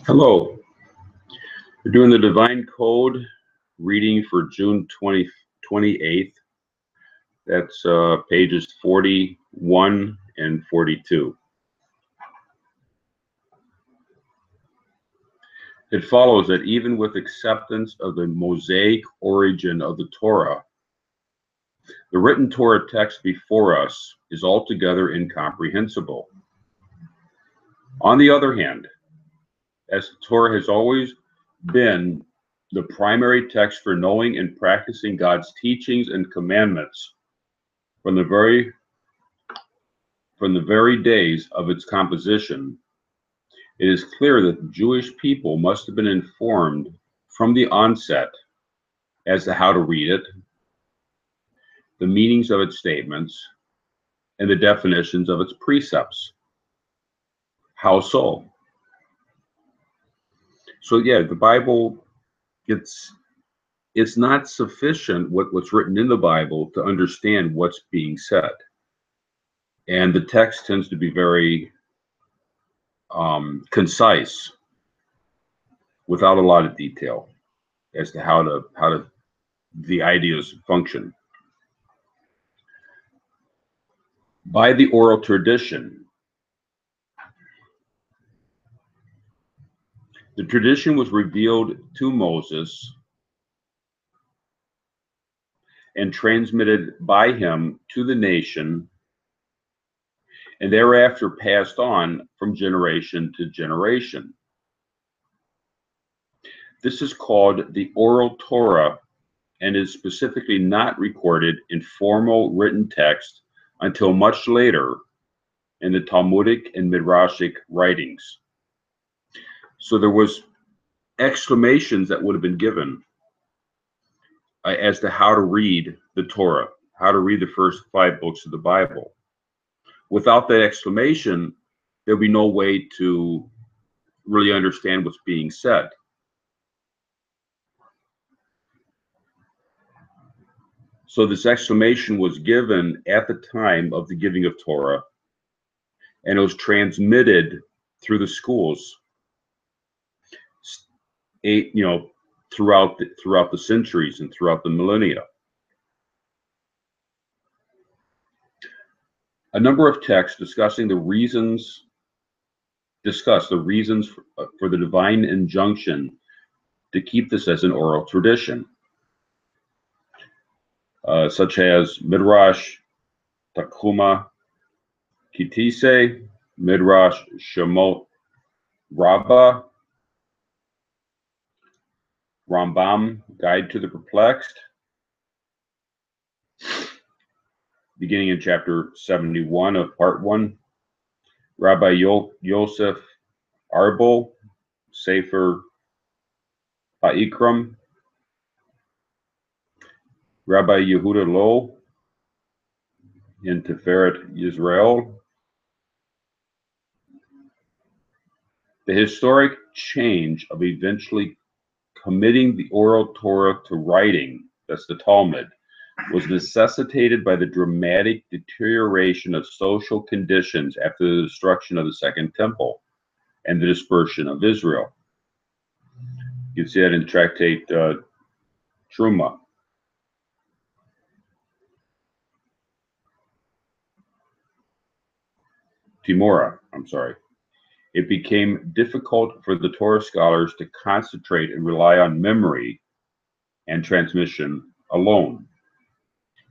Hello. We're doing the Divine Code reading for June 28th. That's pages 41 and 42. It follows that even with acceptance of the Mosaic origin of the Torah, the written Torah text before us is altogether incomprehensible. On the other hand, as the Torah has always been the primary text for knowing and practicing God's teachings and commandments from the very days of its composition, it is clear that the Jewish people must have been informed from the onset as to how to read it, the meanings of its statements, and the definitions of its precepts. How so? So yeah, the Bible, it's not sufficient what's written in the Bible to understand what's being said. And the text tends to be very concise, without a lot of detail as to how the ideas function. By the oral tradition, the tradition was revealed to Moses and transmitted by him to the nation, and thereafter passed on from generation to generation. This is called the oral Torah and is specifically not recorded in formal written text until much later in the Talmudic and Midrashic writings. So there was exclamations that would have been given as to how to read the Torah, how to read the first 5 books of the Bible. Without that exclamation, there'd be no way to really understand what's being said. So this exclamation was given at the time of the giving of Torah, and it was transmitted through the schools, throughout the centuries and throughout the millennia. A number of texts discuss the reasons for the divine injunction to keep this as an oral tradition, such as Midrash Takuma Kitise, Midrash Shemot Rabbah, Rambam Guide to the Perplexed, beginning in chapter 71 of part 1, Rabbi Yosef Arbel, Sefer Ha'ikram, Rabbi Yehuda Low in Tiferet Yisrael. The historic change of eventually committing the oral Torah to writing, that's the Talmud, was necessitated by the dramatic deterioration of social conditions after the destruction of the Second Temple and the dispersion of Israel. You can see that in Tractate Truma. Timora, I'm sorry. It became difficult for the Torah scholars to concentrate and rely on memory and transmission alone.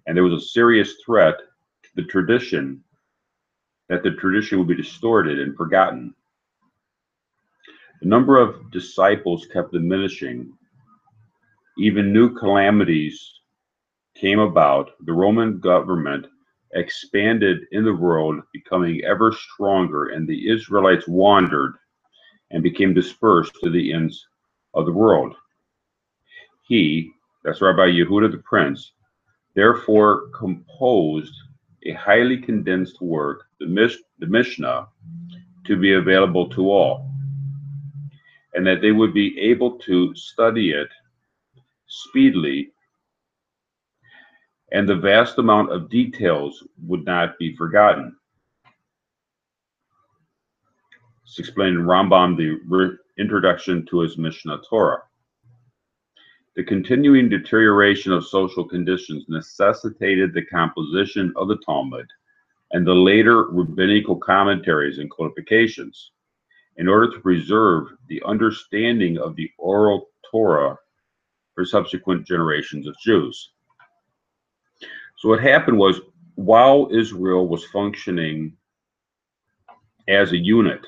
And there was a serious threat to the tradition, that the tradition would be distorted and forgotten. The number of disciples kept diminishing. Even new calamities came about. The Roman government expanded in the world, becoming ever stronger, and the Israelites wandered and became dispersed to the ends of the world. He, that's Rabbi Yehuda the Prince, therefore composed a highly condensed work, the Mishnah, to be available to all, and that they would be able to study it speedily, and the vast amount of details would not be forgotten. It's explained in Rambam, the introduction to his Mishnah Torah. The continuing deterioration of social conditions necessitated the composition of the Talmud and the later rabbinical commentaries and codifications in order to preserve the understanding of the oral Torah for subsequent generations of Jews. So what happened was, while Israel was functioning as a unit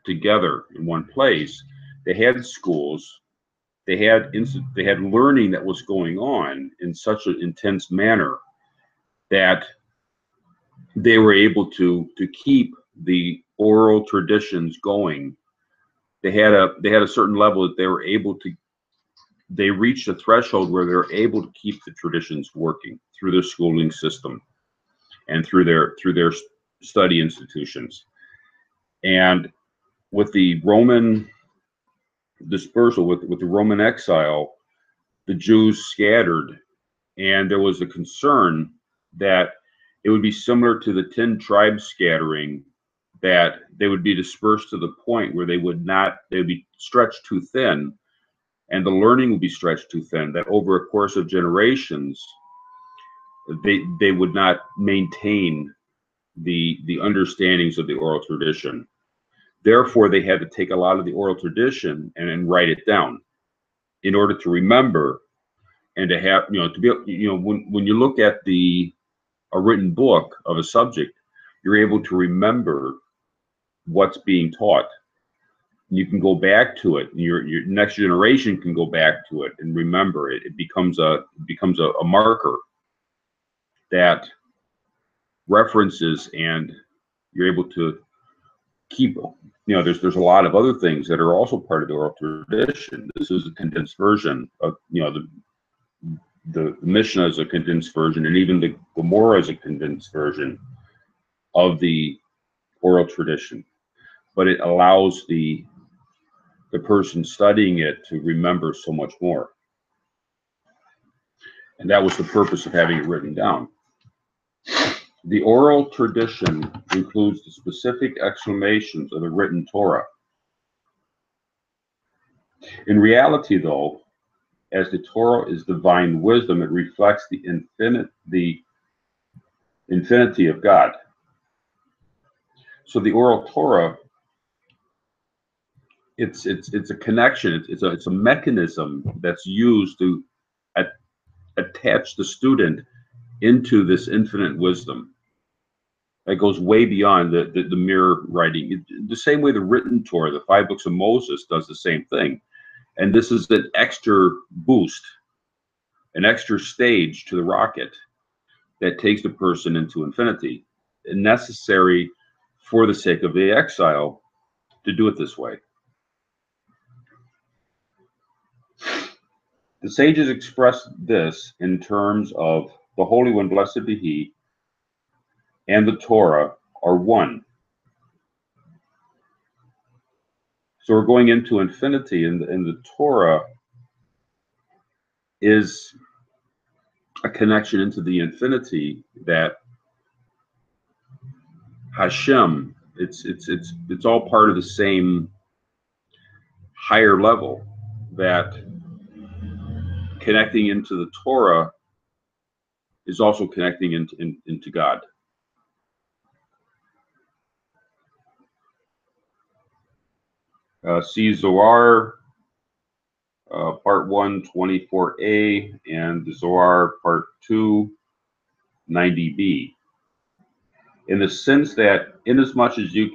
together in one place, they had schools, they had learning that was going on in such an intense manner that they were able to keep the oral traditions going. They had a certain level that they were able to. They reached a threshold where they were able to keep the traditions working through their schooling system and through their study institutions. And with the Roman dispersal, with the Roman exile, the Jews scattered, and there was a concern that it would be similar to the 10 tribes scattering, that they would be dispersed to the point where they would be stretched too thin, and the learning would be stretched too thin, that over a course of generations, they would not maintain the understandings of the oral tradition. Therefore, they had to take a lot of the oral tradition and write it down in order to remember and to have, to be, when you look at a written book of a subject, you're able to remember what's being taught. You can go back to it. Your next generation can go back to it and remember it. It becomes a marker that references, and you're able to keep. There's a lot of other things that are also part of the oral tradition. This is a condensed version of the Mishnah is a condensed version, and even the Gemara is a condensed version of the oral tradition. But it allows the person studying it to remember so much more. And that was the purpose of having it written down. The oral tradition includes the specific explanations of the written Torah. In reality, though, as the Torah is divine wisdom, it reflects the infinity of God. So the oral Torah, it's a connection. It's a mechanism that's used to attach the student into this infinite wisdom that goes way beyond the mere writing. The same way the written Torah, the 5 books of Moses, does the same thing. And this is an extra boost, an extra stage to the rocket that takes the person into infinity, and necessary for the sake of the exile to do it this way. The sages expressed this in terms of the Holy One, blessed be He, and the Torah are one. So we're going into infinity, and the Torah is a connection into the infinity that Hashem, it's all part of the same higher level, that connecting into the Torah is also connecting into God. See Zohar, Part 1, 24a, and the Zohar, Part 2, 90b. In the sense that inasmuch as you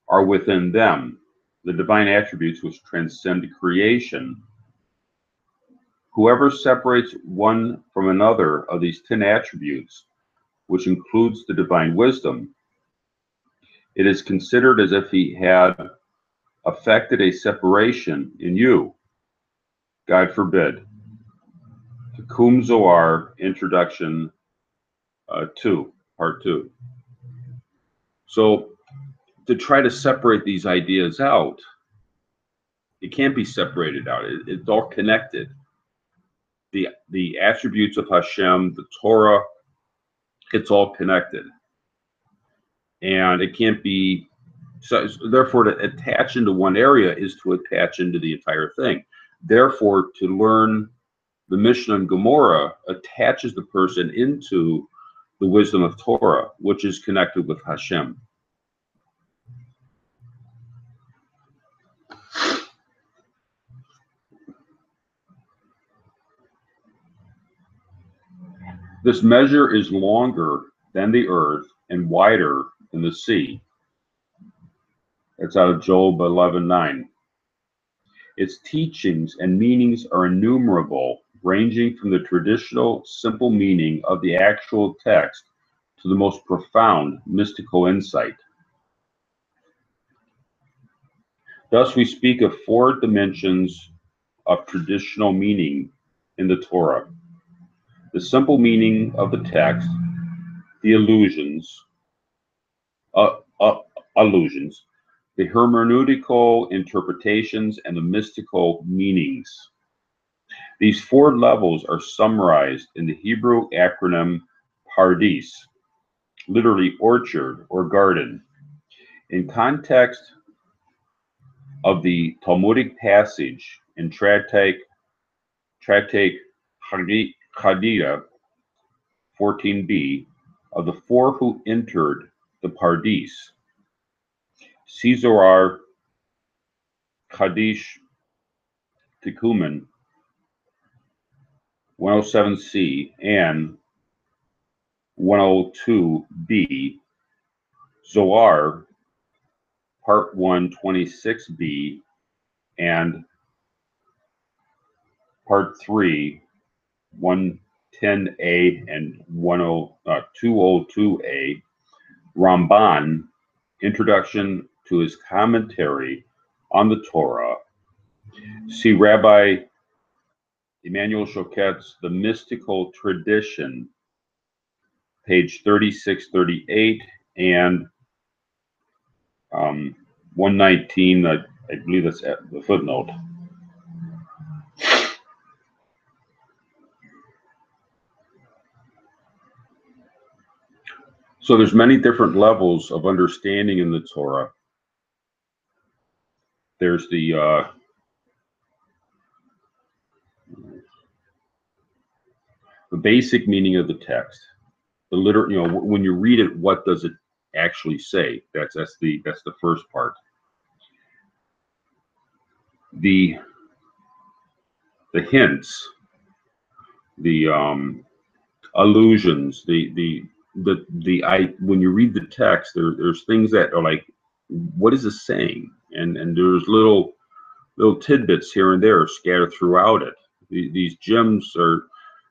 are within them, the divine attributes which transcend creation, whoever separates one from another of these 10 attributes, which includes the divine wisdom, it is considered as if he had effected a separation in you. God forbid. Kum Zohar, Introduction 2, Part 2. So to try to separate these ideas out, it can't be separated out. It's all connected. The attributes of Hashem, the Torah, It's all connected, and it can't be. So therefore, to attach into one area is to attach into the entire thing. Therefore, to learn the Mishnah and Gemara attaches the person into the wisdom of Torah, which is connected with Hashem. This measure is longer than the earth and wider than the sea. That's out of Job 11:9. Its teachings and meanings are innumerable, ranging from the traditional simple meaning of the actual text to the most profound mystical insight. Thus, we speak of 4 dimensions of traditional meaning in the Torah: the simple meaning of the text, the allusions, the hermeneutical interpretations, and the mystical meanings. These 4 levels are summarized in the Hebrew acronym Pardis, literally orchard or garden. In context of the Talmudic passage in Tractate Chadiyah 14b, of the 4 who entered the Pardis, Caesar Kaddish Tekumen 107c and 102b, Zohar Part 1 26b and Part 3 110a and 202a, Ramban, Introduction to his commentary on the Torah. See Rabbi Emmanuel Choquet's The Mystical Tradition, page 3638 and 119, I believe that's at the footnote. So there's many different levels of understanding in the Torah. There's the basic meaning of the text. The literal, when you read it, what does it actually say? That's the first part. The hints, the allusions, when you read the text, there's things that are like, what is it saying? And there's little tidbits here and there scattered throughout it. These gems are,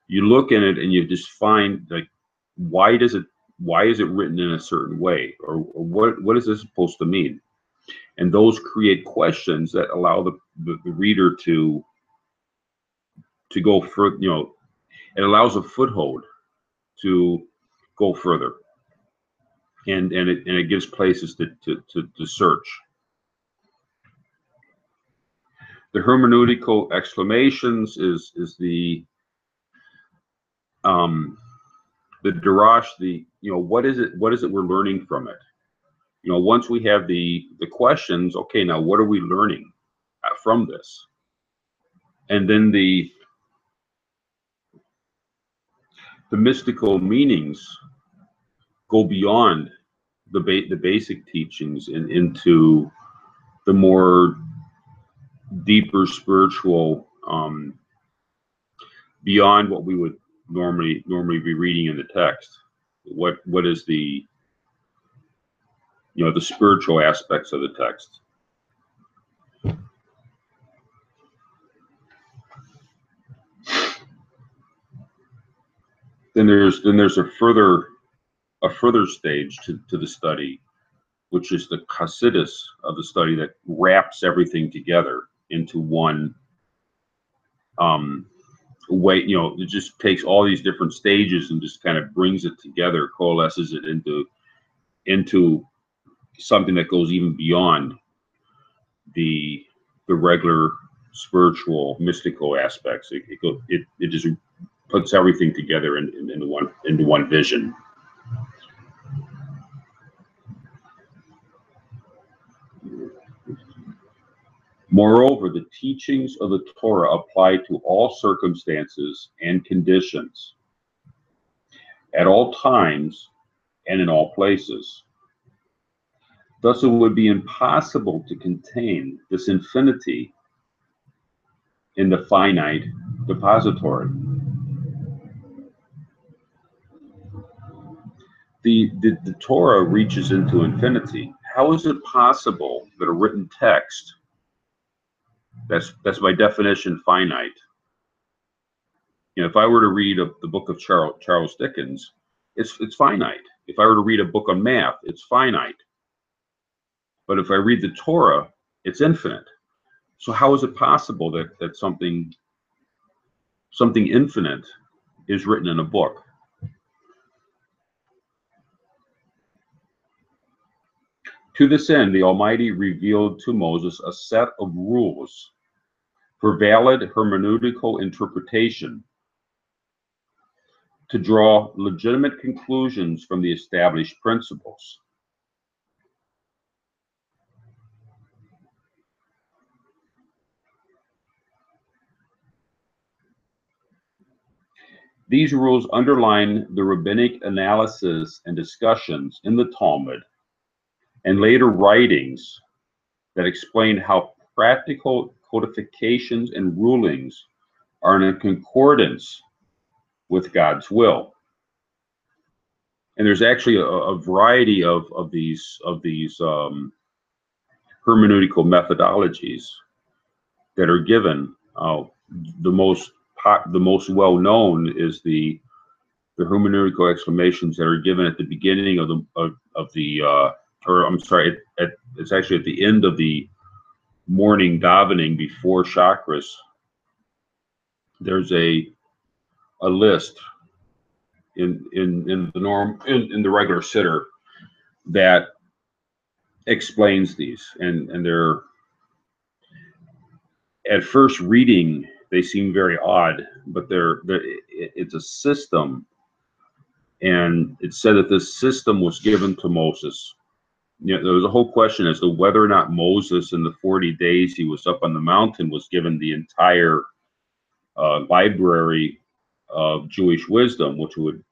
you look in it and you just find, like, why is it written in a certain way, or what is this supposed to mean? And those create questions that allow the reader to go further. It allows a foothold to go further, and it gives places to search. The hermeneutical exclamations is the darash, what is it we're learning from it? Once we have the questions, okay, now what are we learning from this? And then the mystical meanings go beyond the basic teachings and into the more deeper spiritual, beyond what we would normally be reading in the text. What is the the spiritual aspects of the text? Then there's a further stage to the study, which is the Hasidus of the study, that wraps everything together into one way. It just takes all these different stages and just kind of brings it together, coalesces it into something that goes even beyond the regular spiritual mystical aspects. It just puts everything together into one vision. Moreover, the teachings of the Torah apply to all circumstances and conditions, at all times and in all places. Thus, it would be impossible to contain this infinity in the finite depository. The Torah reaches into infinity. How is it possible that a written text that's by definition finite? You know, if I were to read the book of Charles Dickens, it's finite. If I were to read a book on math, it's finite. But if I read the Torah, it's infinite. So how is it possible that something infinite is written in a book? To this end, the Almighty revealed to Moses a set of rules for valid hermeneutical interpretation, to draw legitimate conclusions from the established principles. These rules underline the rabbinic analysis and discussions in the Talmud and later writings that explain how practical codifications and rulings are in concordance with God's will. And there's actually a variety of these hermeneutical methodologies that are given. The most well known is the hermeneutical explanations that are given at the beginning it's actually at the end of the morning davening before chakras. There's a list in the regular sitter that explains these, and they're, at first reading, they seem very odd, but it's a system, and it said that this system was given to Moses. You know, there was a whole question as to whether or not Moses, in the 40 days he was up on the mountain, was given the entire library of Jewish wisdom, which would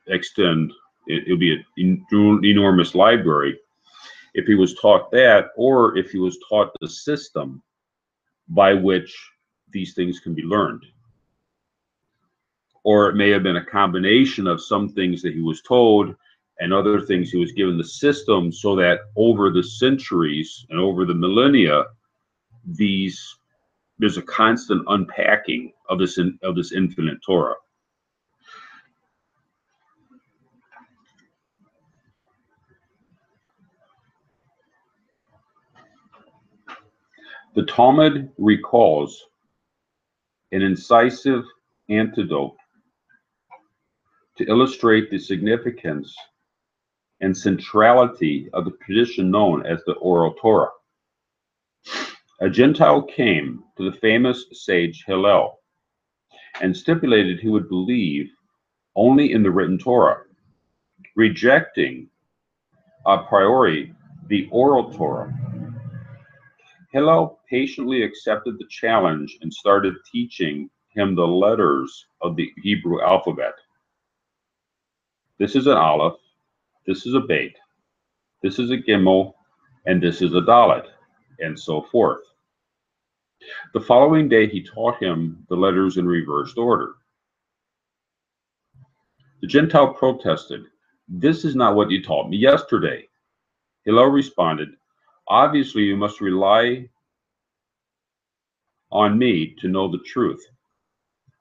extend. It would be an enormous library if he was taught that, or if he was taught the system by which these things can be learned. Or it may have been a combination of some things that he was told and other things he was given the system, so that over the centuries and over the millennia, there's a constant unpacking of this infinite Torah. The Talmud recalls an incisive antidote to illustrate the significance and centrality of the tradition known as the Oral Torah. A Gentile came to the famous sage Hillel and stipulated he would believe only in the written Torah, rejecting a priori the Oral Torah. Hillel patiently accepted the challenge and started teaching him the letters of the Hebrew alphabet. This is an Aleph, this is a Beit, this is a Gimel, and this is a Dalet, and so forth. The following day, he taught him the letters in reversed order. The Gentile protested, "This is not what you taught me yesterday." Hillel responded, "Obviously, you must rely on me to know the truth.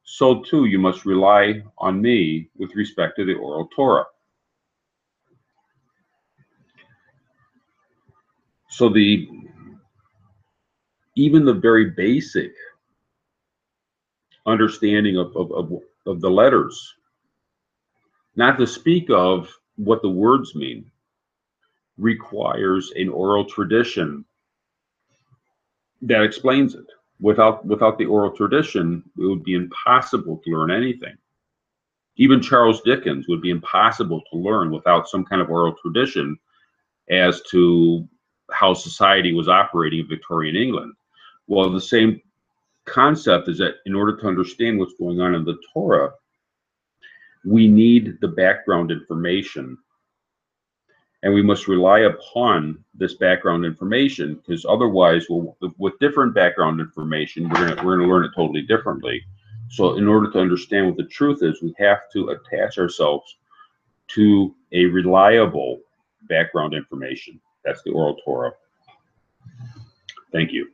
So too, you must rely on me with respect to the Oral Torah." So even the very basic understanding of the letters, not to speak of what the words mean, requires an oral tradition that explains it. Without the oral tradition, it would be impossible to learn anything. Even Charles Dickens would be impossible to learn without some kind of oral tradition as to how society was operating in Victorian England. Well, the same concept is that in order to understand what's going on in the Torah, we need the background information, and we must rely upon this background information, because otherwise, with different background information, we're gonna learn it totally differently. So in order to understand what the truth is, we have to attach ourselves to a reliable background information. That's the oral Torah. Thank you.